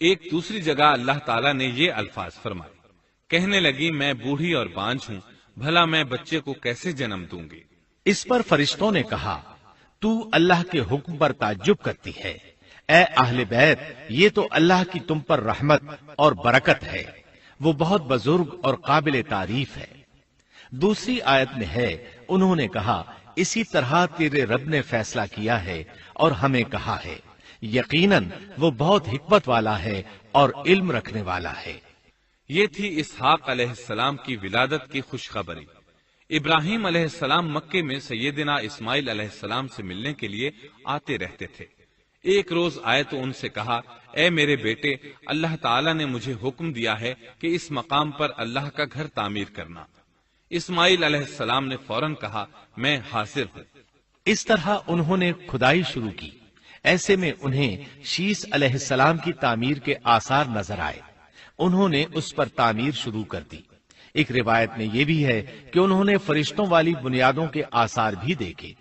ایک دوسری جگہ اللہ تعالیٰ نے یہ الفاظ فرمائے، کہنے لگی میں بوڑھی اور بانجھ ہوں، بھلا میں بچے کو کیسے جنم دوں گی؟ اس پر فرشتوں نے کہا تو اللہ کے حکم پر تعجب کرتی ہے، اے اہل بیت، یہ تو اللہ کی تم پر رحمت اور برکت ہے، وہ بہت بزرگ اور قابل تعریف ہے۔ دوسری آیت میں ہے انہوں نے کہا اسی طرح تیرے رب نے فیصلہ کیا ہے اور ہمیں کہا ہے، یقیناً وہ بہت حکمت والا ہے اور علم رکھنے والا ہے۔ یہ تھی اسحاق علیہ السلام کی ولادت کی خوشخبری۔ ابراہیم علیہ السلام مکے میں سیدنا اسماعیل علیہ السلام سے ملنے کے لیے آتے رہتے تھے۔ ایک روز آئے تو ان سے کہا اے میرے بیٹے، اللہ تعالیٰ نے مجھے حکم دیا ہے کہ اس مقام پر اللہ کا گھر تعمیر کرنا۔ اسماعیل علیہ السلام نے فوراً کہا میں حاضر ہوں۔ اس طرح انہوں نے کھدائی شروع کی۔ ایسے میں انہیں شیش علیہ السلام کی تعمیر کے آثار نظر آئے۔ انہوں نے اس پر تعمیر شروع کر دی۔ ایک روایت میں یہ بھی ہے کہ انہوں نے فرشتوں والی بنیادوں کے آثار بھی دیکھے۔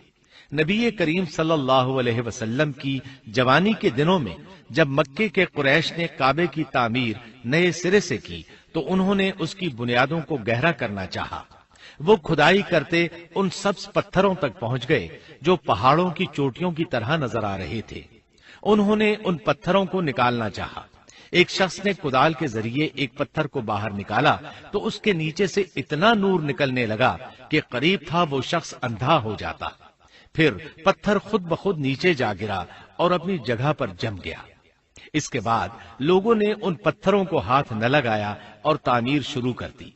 نبی کریم صلی اللہ علیہ وسلم کی جوانی کے دنوں میں جب مکے کے قریش نے کعبے کی تعمیر نئے سرے سے کی تو انہوں نے اس کی بنیادوں کو گہرا کرنا چاہا۔ وہ کھدائی کرتے ان سبز پتھروں تک پہنچ گئے جو پہاڑوں کی چوٹیوں کی طرح نظر آ رہے تھے۔ انہوں نے ان پتھروں کو نکالنا چاہا۔ ایک شخص نے کدال کے ذریعے ایک پتھر کو باہر نکالا تو اس کے نیچے سے اتنا نور نکلنے لگا کہ قریب تھا وہ شخص اندھا ہو جاتا۔ پھر پتھر خود بخود نیچے جا گرا اور اپنی جگہ پر جم گیا۔ اس کے بعد لوگوں نے ان پتھروں کو ہاتھ نہ لگایا اور تعمیر شروع کر دی۔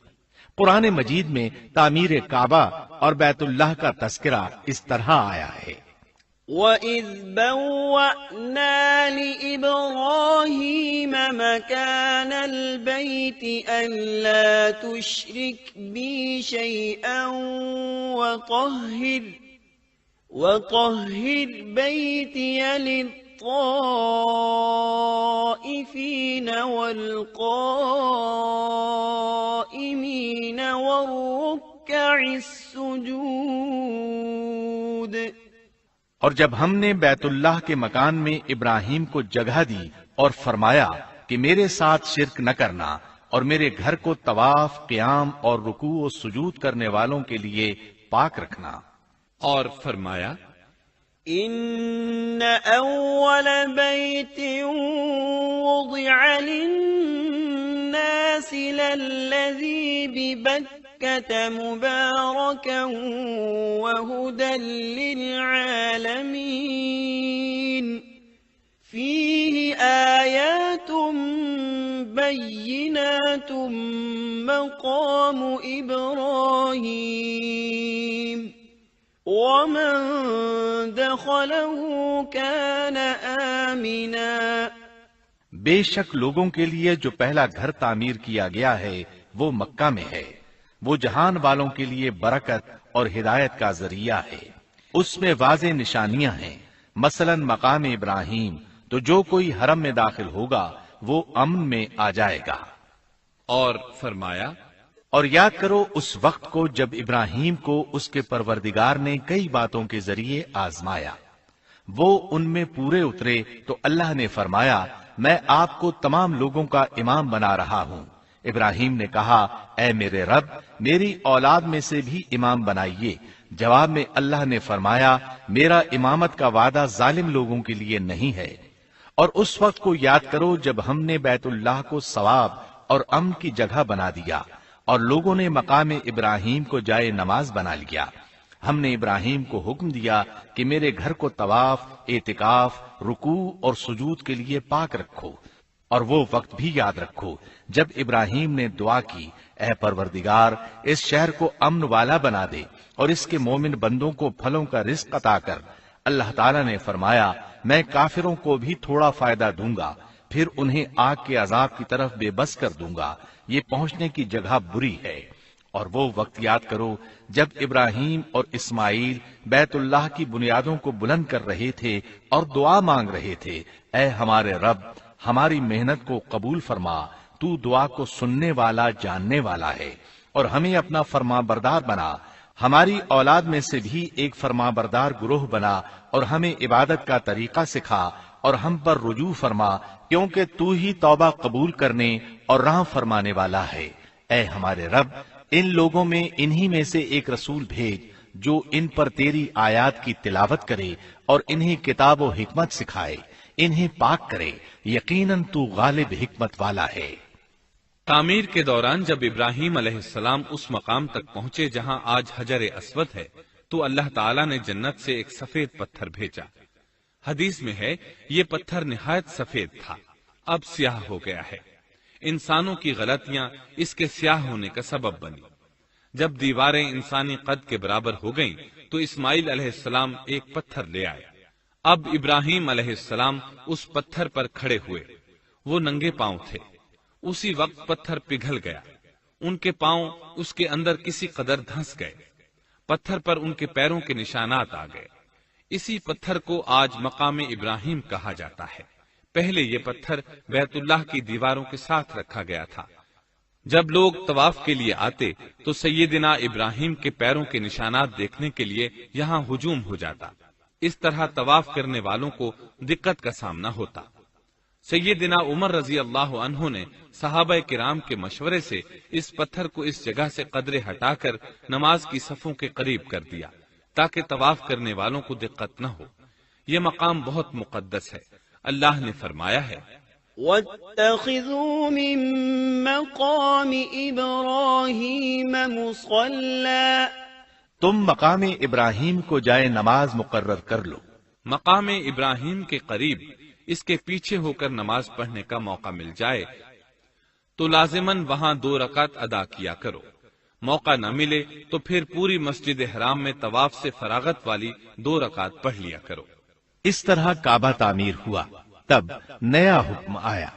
قرآن مجید میں تعمیر کعبہ اور بیت اللہ کا تذکرہ اس طرح آیا ہے، وَإِذْ بَوَّأْنَا لِإِبْرَاهِيمَ مَكَانَ الْبَيْتِ أَلَّا تُشْرِكْ بِي شَيْئًا وَطَهِّرْ بَيْتِيَ لِلطَّائِفِينَ وَالْقَائِمِينَ وَالرُّكَّعِ السُّجُودِ۔ اور جب ہم نے بیت اللہ کے مکان میں ابراہیم کو جگہ دی اور فرمایا کہ میرے ساتھ شرک نہ کرنا اور میرے گھر کو طواف، قیام اور رکوع و سجود کرنے والوں کے لیے پاک رکھنا، اور فرمایا إن أول بيت وضع للناس للذي ببكة مباركا وهدى للعالمين فيه آيات بينات مقام إبراهيم ومن دخله كان آمنا۔ بے شک لوگوں کے لیے جو پہلا گھر تعمیر کیا گیا ہے وہ مکہ میں ہے، وہ جہان والوں کے لیے برکت اور ہدایت کا ذریعہ ہے، اس میں واضح نشانیاں ہیں، مثلا مقام ابراہیم، تو جو کوئی حرم میں داخل ہوگا وہ امن میں آ جائے گا۔ اور فرمایا، اور یاد کرو اس وقت کو جب ابراہیم کو اس کے پروردگار نے کئی باتوں کے ذریعے آزمایا، وہ ان میں پورے اترے تو اللہ نے فرمایا میں آپ کو تمام لوگوں کا امام بنا رہا ہوں۔ ابراہیم نے کہا اے میرے رب میری اولاد میں سے بھی امام بنائیے۔ جواب میں اللہ نے فرمایا میرا امامت کا وعدہ ظالم لوگوں کے لیے نہیں ہے۔ اور اس وقت کو یاد کرو جب ہم نے بیت اللہ کو ثواب اور امن کی جگہ بنا دیا اور لوگوں نے مقام ابراہیم کو جائے نماز بنا لیا۔ ہم نے ابراہیم کو حکم دیا کہ میرے گھر کو طواف، اعتکاف، رکوع اور سجود کے لیے پاک رکھو، اور وہ وقت بھی یاد رکھو جب ابراہیم نے دعا کی اے پروردگار اس شہر کو امن والا بنا دے اور اس کے مومن بندوں کو پھلوں کا رزق عطا کر۔ اللہ تعالیٰ نے فرمایا میں کافروں کو بھی تھوڑا فائدہ دوں گا، پھر انہیں آگ کے عذاب کی طرف بے بس کر دوں گا، یہ پہنچنے کی جگہ بری ہے۔ اور وہ وقت یاد کرو جب ابراہیم اور اسماعیل بیت اللہ کی بنیادوں کو بلند کر رہے تھے اور دعا مانگ رہے تھے اے ہمارے رب ہماری محنت کو قبول فرما، تو دعا کو سننے والا جاننے والا ہے، اور ہمیں اپنا فرما بردار بنا، ہماری اولاد میں سے بھی ایک فرما بردار گروہ بنا، اور ہمیں عبادت کا طریقہ سکھا اور ہم پر رجوع فرما، کیونکہ تو ہی توبہ قبول کرنے اور راہ فرمانے والا ہے۔ اے ہمارے رب ان لوگوں میں انہی میں سے ایک رسول بھیج جو ان پر تیری آیات کی تلاوت کرے اور انہیں کتاب و حکمت سکھائے، انہیں پاک کرے، یقیناً تو غالب حکمت والا ہے۔ تعمیر کے دوران جب ابراہیم علیہ السلام اس مقام تک پہنچے جہاں آج حجر اسود ہے تو اللہ تعالیٰ نے جنت سے ایک سفید پتھر بھیجا۔ حدیث میں ہے یہ پتھر نہایت سفید تھا، اب سیاہ ہو گیا ہے۔ انسانوں کی غلطیاں اس کے سیاہ ہونے کا سبب بنی۔ جب دیواریں انسانی قد کے برابر ہو گئیں تو اسماعیل علیہ السلام ایک پتھر لے آئے۔ اب ابراہیم علیہ السلام اس پتھر پر کھڑے ہوئے، وہ ننگے پاؤں تھے۔ اسی وقت پتھر پگھل گیا، ان کے پاؤں اس کے اندر کسی قدر دھنس گئے، پتھر پر ان کے پیروں کے نشانات آ گئے۔ اسی پتھر کو آج مقام ابراہیم کہا جاتا ہے۔ پہلے یہ پتھر بیت اللہ کی دیواروں کے ساتھ رکھا گیا تھا۔ جب لوگ طواف کے لیے آتے تو سیدنا ابراہیم کے پیروں کے نشانات دیکھنے کے لیے یہاں ہجوم ہو جاتا۔ اس طرح طواف کرنے والوں کو دقت کا سامنا ہوتا۔ سیدنا عمر رضی اللہ عنہ نے صحابہ کرام کے مشورے سے اس پتھر کو اس جگہ سے قدرے ہٹا کر نماز کی صفوں کے قریب کر دیا تاکہ طواف کرنے والوں کو دقت نہ ہو۔ یہ مقام بہت مقدس ہے۔ اللہ نے فرمایا ہے وَاتَّخِذُوا مِن مَّقَامِ إِبْرَاهِيمَ مُصَلًّى، تم مقام ابراہیم کو جائے نماز مقرر کر لو۔ مقام ابراہیم کے قریب اس کے پیچھے ہو کر نماز پڑھنے کا موقع مل جائے تو لازماً وہاں 2 رکعت ادا کیا کرو۔ موقع نہ ملے تو پھر پوری مسجد حرام میں طواف سے فراغت والی 2 رکعت پڑھ لیا کرو۔ اس طرح کعبہ تعمیر ہوا، تب نیا حکم آیا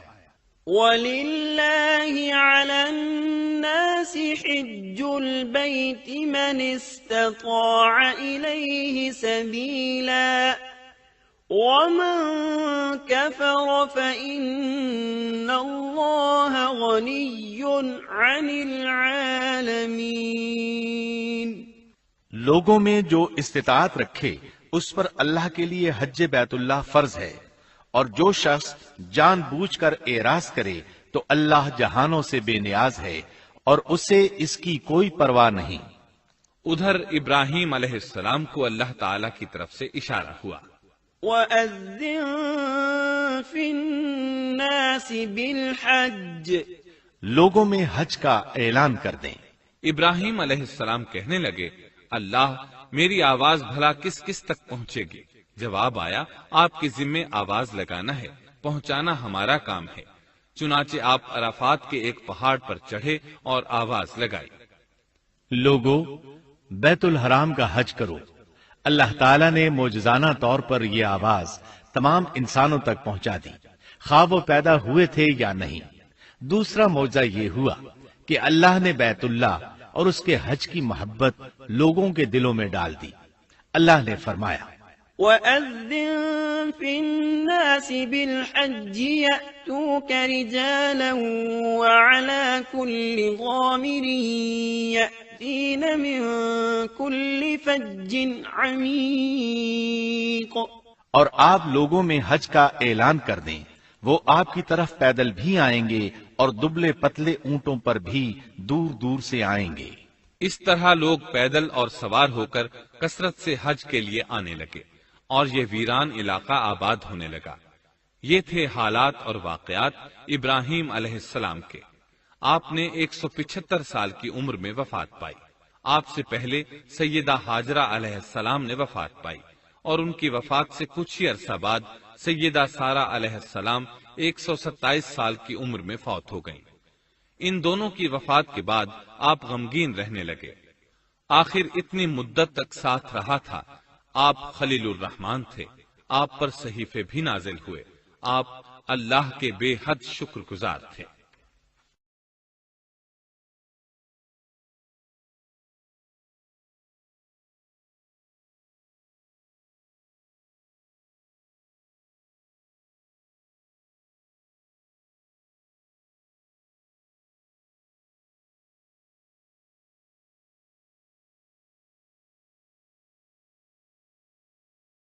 وَلِلَّهِ عَلَى النَّاسِ حِجُّ الْبَيْتِ مَنِ اسْتَطَاعَ إِلَيْهِ سَبِيلًا وَمَن كَفَرَ فَإِنَّ اللَّهَ غَنِيٌّ عَنِ الْعَالَمِينَ۔ لوگوں میں جو استطاعت رکھے اس پر اللہ کے لیے حج بیت اللہ فرض ہے، اور جو شخص جان بوجھ کر اعراض کرے تو اللہ جہانوں سے بے نیاز ہے اور اسے اس کی کوئی پرواہ نہیں۔ ادھر ابراہیم علیہ السلام کو اللہ تعالی کی طرف سے اشارہ ہوا، وَأَذِّن فِي النَّاسِ بِالْحَجِّ، لوگوں میں حج کا اعلان کر دیں۔ ابراہیم علیہ السلام کہنے لگے، اللہ میری آواز بھلا کس کس تک پہنچے گی؟ جواب آیا، آپ کے ذمے آواز لگانا ہے، پہنچانا ہمارا کام ہے۔ چنانچہ آپ عرفات کے ایک پہاڑ پر چڑھے اور آواز لگائی، لوگو بیت الحرام کا حج کرو۔ اللہ تعالیٰ نے معجزانہ طور پر یہ آواز تمام انسانوں تک پہنچا دی، خواہ وہ پیدا ہوئے تھے یا نہیں۔ دوسرا معجزہ یہ ہوا کہ اللہ نے بیت اللہ اور اس کے حج کی محبت لوگوں کے دلوں میں ڈال دی۔ اللہ نے فرمایا، وَأَذِّن فِي النَّاسِ بِالْحَجِّ يَأْتُوكَ رِجَالًا وَعَلَى كُلِّ ضَامِرٍ يَأْتِينَ مِن كُلِّ فَجٍّ عَمِيقٍ، اور آپ لوگوں میں حج کا اعلان کر دیں، وہ آپ کی طرف پیدل بھی آئیں گے اور دبلے پتلے اونٹوں پر بھی دور دور سے آئیں گے۔ اس طرح لوگ پیدل اور سوار ہو کر کثرت سے حج کے لیے آنے لگے اور یہ ویران علاقہ آباد ہونے لگا۔ یہ تھے حالات اور واقعات ابراہیم علیہ السلام کے۔ آپ نے 175 سال کی عمر میں وفات پائی۔ آپ سے پہلے سیدہ ہاجرہ علیہ السلام نے وفات پائی، اور ان کی وفات سے کچھ ہی عرصہ بعد سیدہ سارہ علیہ السلام 127 سال کی عمر میں فوت ہو گئیں۔ ان دونوں کی وفات کے بعد آپ غمگین رہنے لگے۔ آخر اتنی مدت تک ساتھ رہا تھا۔ آپ خلیل الرحمان تھے، آپ پر صحیفے بھی نازل ہوئے، آپ اللہ کے بے حد شکر گزار تھے۔